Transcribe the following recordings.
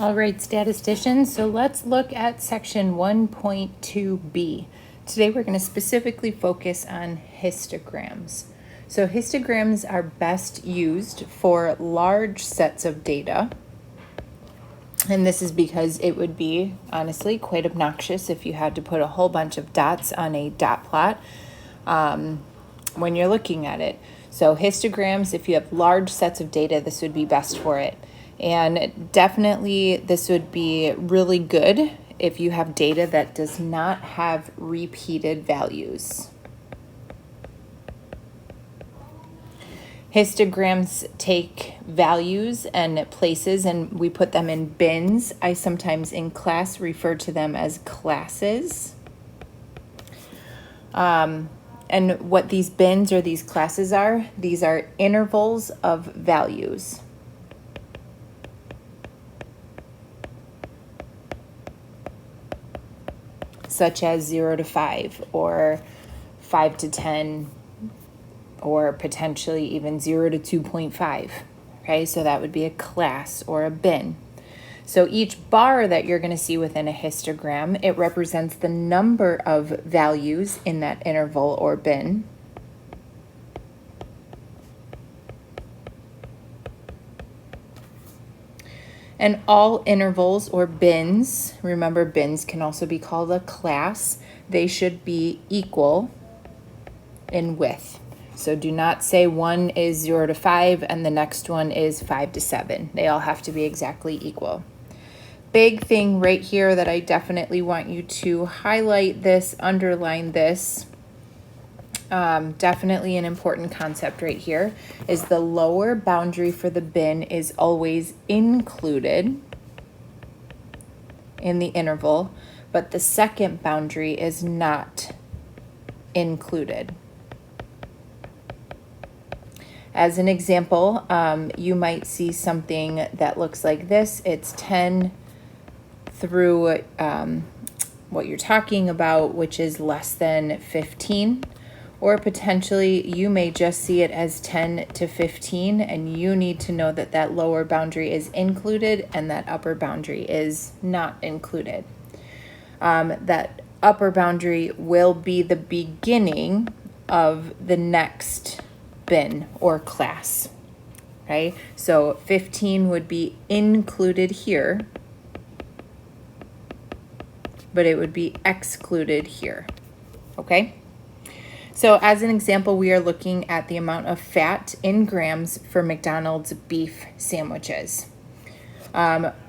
All right, statisticians, so let's look at section 1.2b. Today we're going to specifically focus on histograms. So histograms are best used for large sets of data. And this is because it would be, honestly, quite obnoxious if you had to put a whole bunch of dots on a dot plot when you're looking at it. So histograms, if you have large sets of data, this would be best for it. And definitely this would be really good if you have data that does not have repeated values. Histograms take values and places and we put them in bins. I sometimes in class refer to them as classes. And what these bins or these classes are, these are intervals of values. Such as 0 to 5 or 5 to 10 or potentially even 0 to 2.5. Okay, so that would be a class or a bin. So each bar that you're going to see within a histogram, it represents the number of values in that interval or bin. And all intervals or bins, remember bins can also be called a class, they should be equal in width. So do not say one is 0 to 5 and the next one is 5 to 7. They all have to be exactly equal. Big thing right here that I definitely want you to highlight this, underline this. Definitely an important concept right here is the lower boundary for the bin is always included in the interval, but the second boundary is not included. As an example, you might see something that looks like this. It's 10 through what you're talking about, which is less than 15. Or potentially you may just see it as 10 to 15 and you need to know that that lower boundary is included and that upper boundary is not included. That upper boundary will be the beginning of the next bin or class, okay? So 15 would be included here, but it would be excluded here, okay? So as an example, we are looking at the amount of fat in grams for McDonald's beef sandwiches.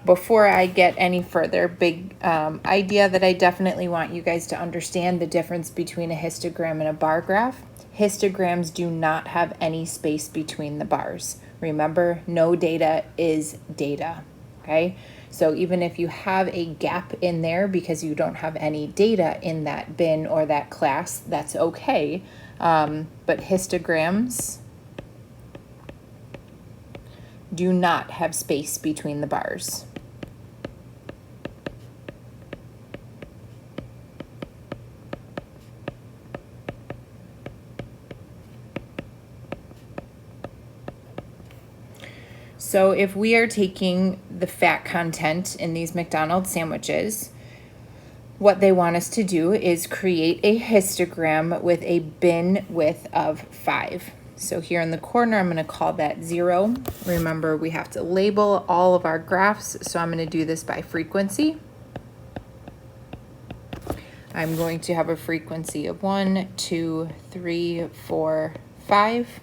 Before I get any further, big idea that I definitely want you guys to understand the difference between a histogram and a bar graph. Histograms do not have any space between the bars. Remember, no data is data, okay? So even if you have a gap in there because you don't have any data in that bin or that class, that's okay. But histograms do not have space between the bars. So if we are taking the fat content in these McDonald's sandwiches, what they want us to do is create a histogram with a bin width of 5. So here in the corner, I'm going to call that 0. Remember, we have to label all of our graphs, so I'm going to do this by frequency. I'm going to have a frequency of 1, 2, 3, 4, 5,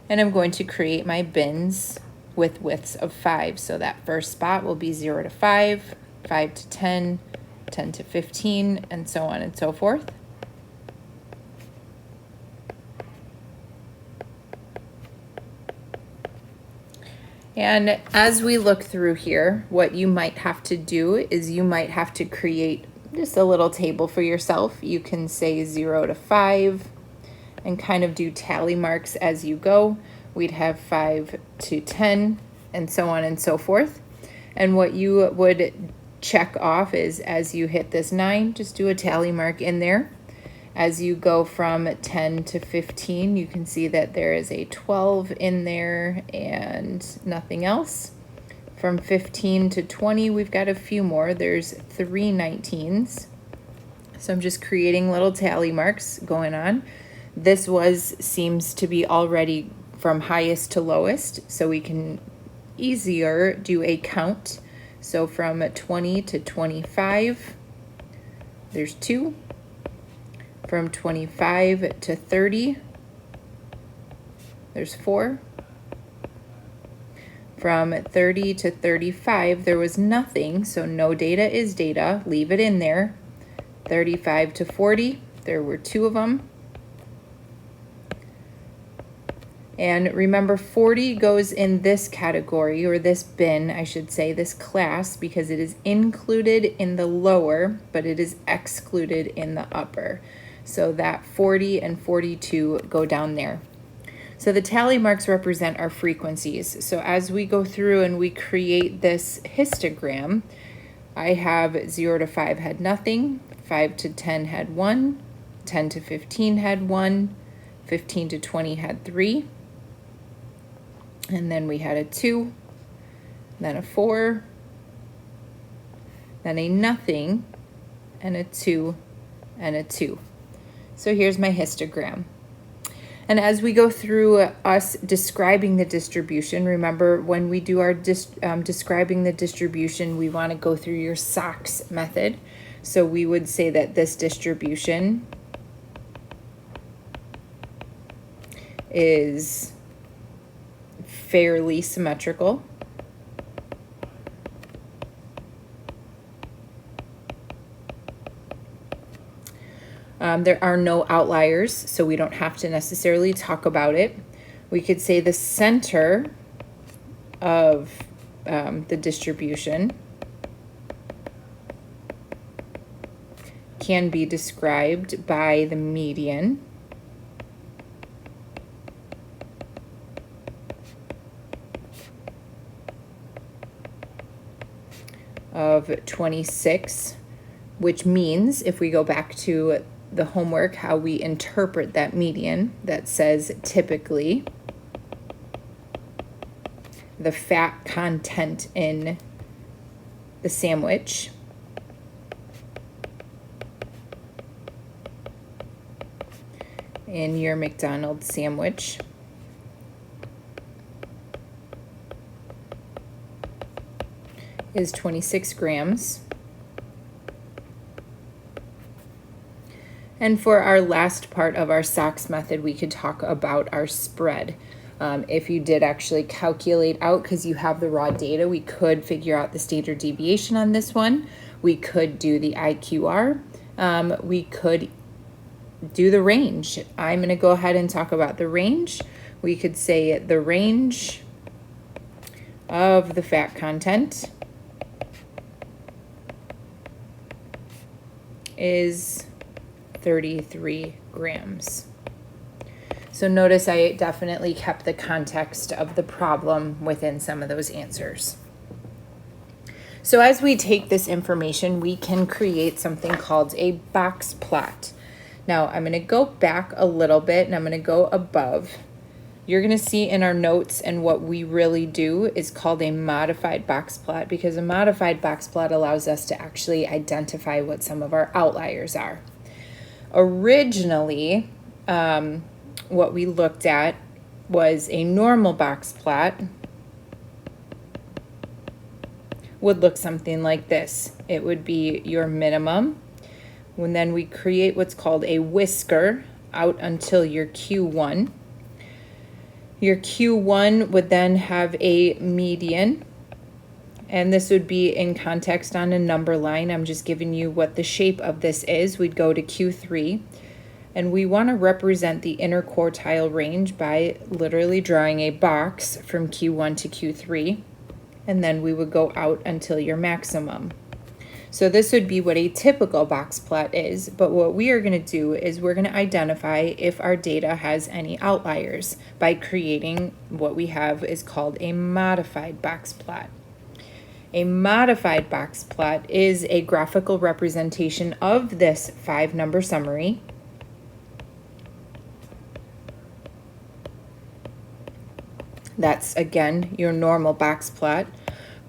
and I'm going to create my bins with widths of 5. So that first spot will be 0 to 5, 5 to 10, 10 to 15, and so on and so forth. And as we look through here, what you might have to do is you might have to create just a little table for yourself. You can say 0 to 5 and kind of do tally marks as you go. We'd have 5 to 10 and so on and so forth. And what you would check off is as you hit this 9, just do a tally mark in there. As you go from 10 to 15, you can see that there is a 12 in there and nothing else. From 15 to 20, we've got a few more. There's 3 19s. So I'm just creating little tally marks going on. This seems to be already from highest to lowest, so we can easier do a count. So from 20 to 25, there's 2. From 25 to 30, there's 4. From 30 to 35, there was nothing, so no data is data. Leave it in there. 35 to 40, there were 2 of them. And remember, 40 goes in this category, or this bin, I should say, this class, because it is included in the lower, but it is excluded in the upper. So that 40 and 42 go down there. So the tally marks represent our frequencies. So as we go through and we create this histogram, I have 0 to 5 had nothing, 5 to 10 had 1, 10 to 15 had 1, 15 to 20 had 3, and then we had a 2, then a 4, then a nothing, and a 2, and a 2. So here's my histogram. And as we go through us describing the distribution, remember when we do our describing the distribution, we want to go through your SOX method. So we would say that this distribution is fairly symmetrical. There are no outliers, so we don't have to necessarily talk about it. We could say the center of the distribution can be described by the median. Of 26, which means if we go back to the homework, how we interpret that median, that says typically the fat content in the sandwich in your McDonald's sandwich is 26 grams. And for our last part of our SOX method, we could talk about our spread. If you did actually calculate out, because you have the raw data, we could figure out the standard deviation on this one. We could do the IQR. We could do the range. I'm going to go ahead and talk about the range. We could say the range of the fat content is 33 grams. So notice I definitely kept the context of the problem within some of those answers. So as we take this information, we can create something called a box plot. Now I'm going to go back a little bit and I'm going to go above. You're going to see in our notes, and what we really do is called a modified box plot, because a modified box plot allows us to actually identify what some of our outliers are. Originally, what we looked at was a normal box plot would look something like this. It would be your minimum, and then we create what's called a whisker out until your Q1. Your Q1 would then have a median, and this would be in context on a number line. I'm just giving you what the shape of this is. We'd go to Q3, and we want to represent the interquartile range by literally drawing a box from Q1 to Q3, and then we would go out until your maximum. So this would be what a typical box plot is, but what we are going to do is we're going to identify if our data has any outliers by creating what we have is called a modified box plot. A modified box plot is a graphical representation of this 5-number summary. That's, again, your normal box plot.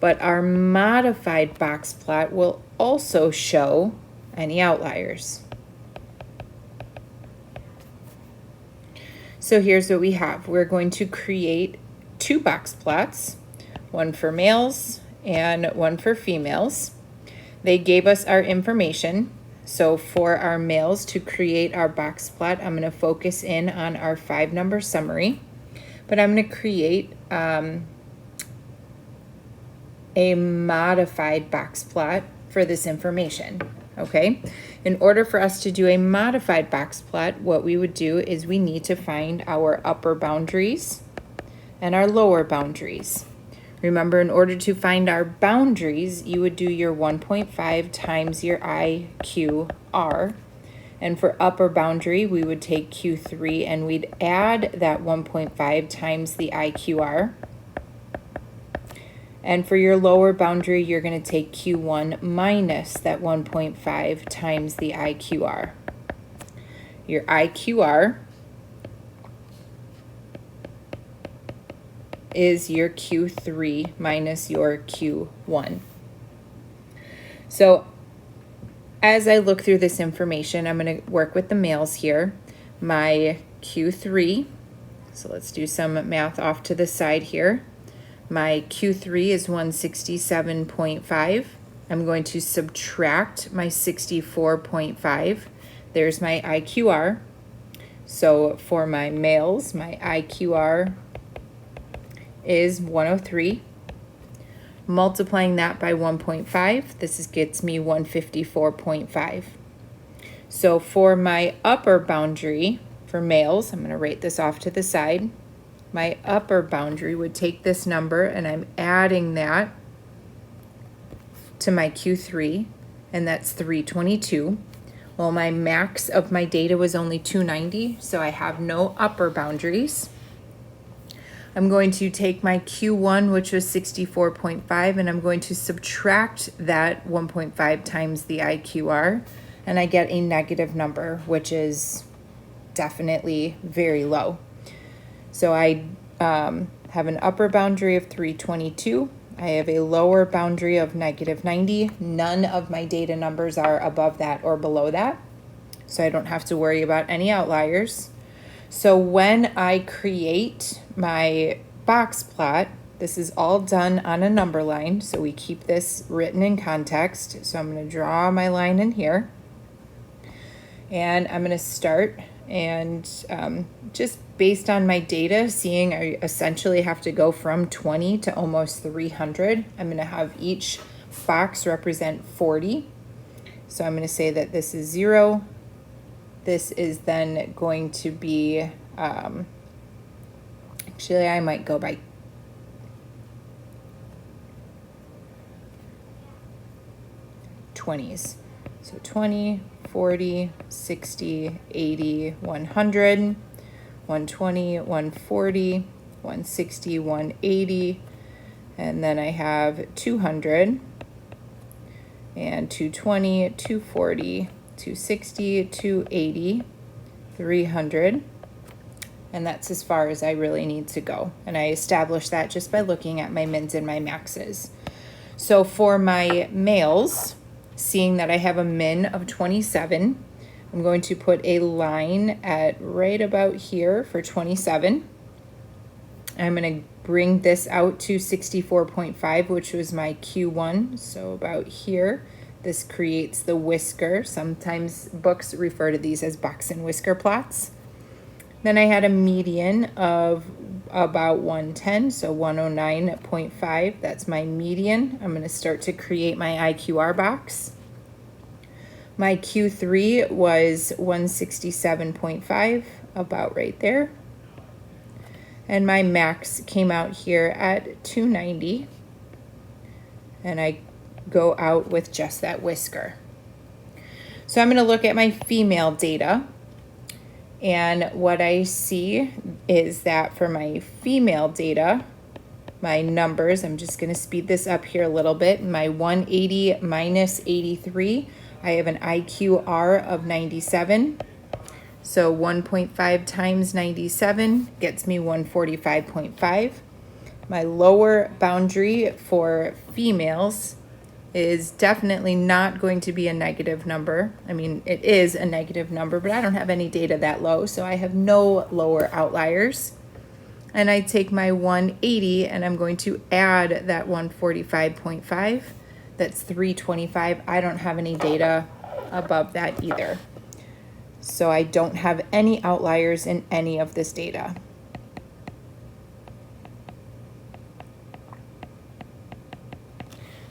but our modified box plot will also show any outliers. So here's what we have. We're going to create two box plots, one for males and one for females. They gave us our information. So for our males, to create our box plot, I'm going to focus in on our 5-number summary, but I'm going to create a modified box plot for this information, okay? In order for us to do a modified box plot, what we would do is we need to find our upper boundaries and our lower boundaries. Remember, in order to find our boundaries, you would do your 1.5 times your IQR. And for upper boundary, we would take Q3 and we'd add that 1.5 times the IQR. And for your lower boundary, you're going to take Q1 minus that 1.5 times the IQR. Your IQR is your Q3 minus your Q1. So as I look through this information, I'm going to work with the males here. My Q3, so let's do some math off to the side here. My Q3 is 167.5. I'm going to subtract my 64.5. There's my IQR. So for my males, my IQR is 103. Multiplying that by 1.5, this gets me 154.5. So for my upper boundary for males, I'm going to write this off to the side. My upper boundary would take this number and I'm adding that to my Q3, and that's 322. Well, my max of my data was only 290, so I have no upper boundaries. I'm going to take my Q1, which was 64.5, and I'm going to subtract that 1.5 times the IQR, and I get a negative number, which is definitely very low. So I have an upper boundary of 322. I have a lower boundary of -90. None of my data numbers are above that or below that, so I don't have to worry about any outliers. So when I create my box plot, this is all done on a number line, so we keep this written in context. So I'm going to draw my line in here, and I'm going to start, and just based on my data, seeing I essentially have to go from 20 to almost 300. I'm going to have each box represent 40. So I'm going to say that this is 0. This is then going to be, actually I might go by '20s. So 20, 40, 60, 80, 100, 120, 140, 160, 180, and then I have 200, and 220, 240, 260, 280, 300, and that's as far as I really need to go. And I established that just by looking at my mins and my maxes. So for my males, seeing that I have a min of 27, I'm going to put a line at right about here for 27. I'm going to bring this out to 64.5, which was my Q1, so about here. This creates the whisker. Sometimes books refer to these as box and whisker plots. Then I had a median of about 110, so 109.5. That's my median. I'm going to start to create my IQR box. My Q3 was 167.5, about right there. And my max came out here at 290. And I go out with just that whisker. So I'm going to look at my female data. And what I see is that for my female data, my numbers, I'm just going to speed this up here a little bit. My 180 minus 83, I have an IQR of 97. So 1.5 times 97 gets me 145.5. My lower boundary for females is definitely not going to be a negative number. I mean, it is a negative number, but I don't have any data that low, so I have no lower outliers. And I take my 180 and I'm going to add that 145.5. That's 325. I don't have any data above that either. So I don't have any outliers in any of this data.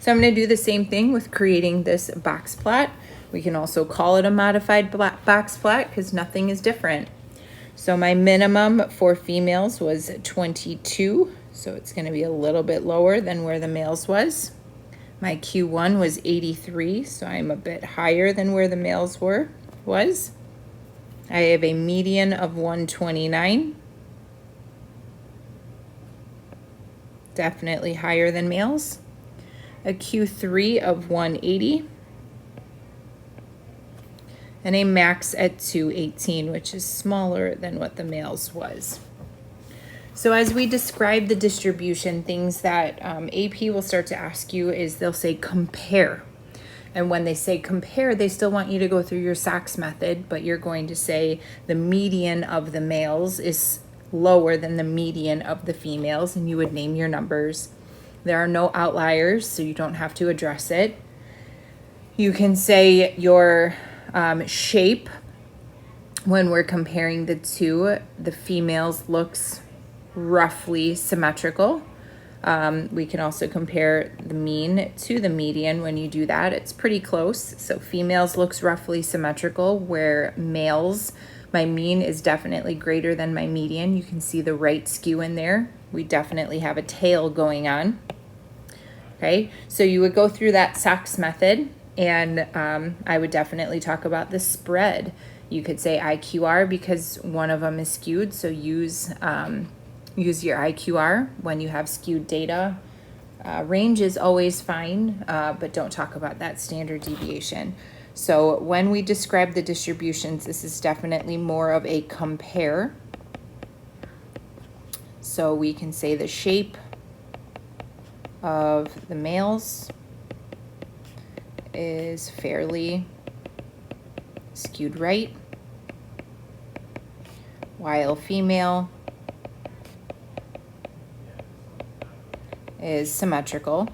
So I'm going to do the same thing with creating this box plot. We can also call it a modified box plot because nothing is different. So my minimum for females was 22, so it's going to be a little bit lower than where the males was. My Q1 was 83, so I'm a bit higher than where the males was. I have a median of 129. Definitely higher than males. A Q3 of 180. And a max at 218, which is smaller than what the males was. So as we describe the distribution, things that AP will start to ask you is they'll say compare. And when they say compare, they still want you to go through your SOX method, but you're going to say the median of the males is lower than the median of the females, and you would name your numbers. There are no outliers, so you don't have to address it. You can say your shape when we're comparing the two. The females looks roughly symmetrical. We can also compare the mean to the median. When you do that, it's pretty close. So females looks roughly symmetrical, where males, my mean is definitely greater than my median. You can see the right skew in there. We definitely have a tail going on. Okay, so you would go through that SOX method, and I would definitely talk about the spread. You could say IQR because one of them is skewed, so use your IQR when you have skewed data. Range is always fine, but don't talk about that standard deviation. So when we describe the distributions, this is definitely more of a compare. So we can say the shape of the males is fairly skewed right, while female is symmetrical.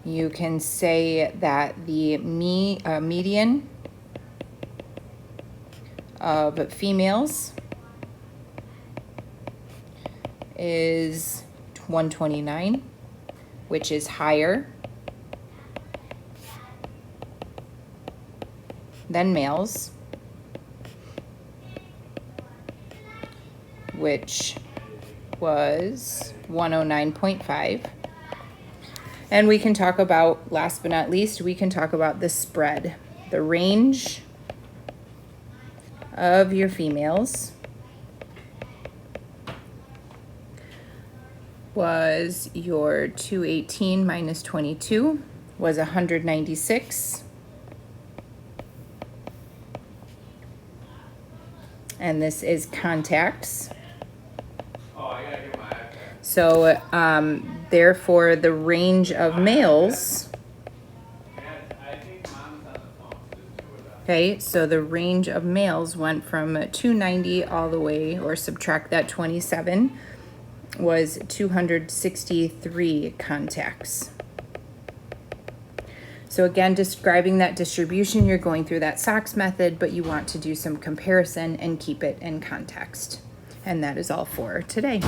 You can say that the median of females is 129, which is higher than males, which was 109.5. And we can talk about, last but not least, we can talk about the spread. The range of your females was your 218 minus 22 was 196. And this is contacts. So therefore the range of males, okay, so the range of males went from 290 all the way, or subtract that 27, was 263 contacts. So again, describing that distribution, you're going through that SOX method, but you want to do some comparison and keep it in context. And that is all for today.